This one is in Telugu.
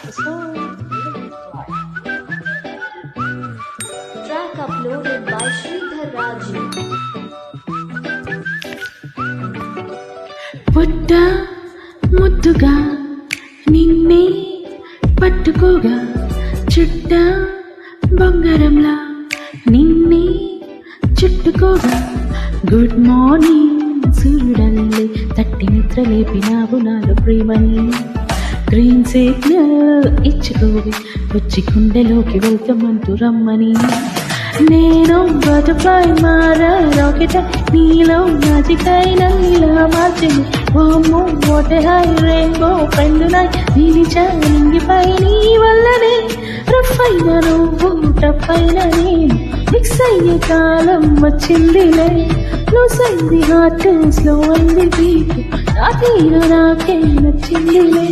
the song. Track uploaded by Sridhar Raju. పుట్ట ముద్దుగా నిన్నే పట్టుకోగా చుట్ట బంగారంలా నిన్నే చుట్టుకోగా గుడ్ మార్నింగ్ సూర్యుడల్లే తట్టి నిద్ర లేపినావు నాలో ప్రేమని గ్రీన్ సిగ్నల్ ఇచ్చుకోవి వచ్చి గుండెలోకి వెళ్తామంటూ రమ్మని నేను బటర్ఫ్లై మారా రాకెట్ నీలో మ్యాజిక్ అయిన ఇలా మార్చింది ఓమో వాటర్ హై రెయిన్బో ఫ్రెండ్నై నిలిచా నింగిపై నీ వల్లనే రఫ్ అయిన నువ్వు టఫ్ అయిన నేను మిక్స్ అయ్యే కాలం వచ్చిందిలే లూస్ అయింది హార్ట్ స్లో అయింది బీట్ నాకే నచ్చిందిలే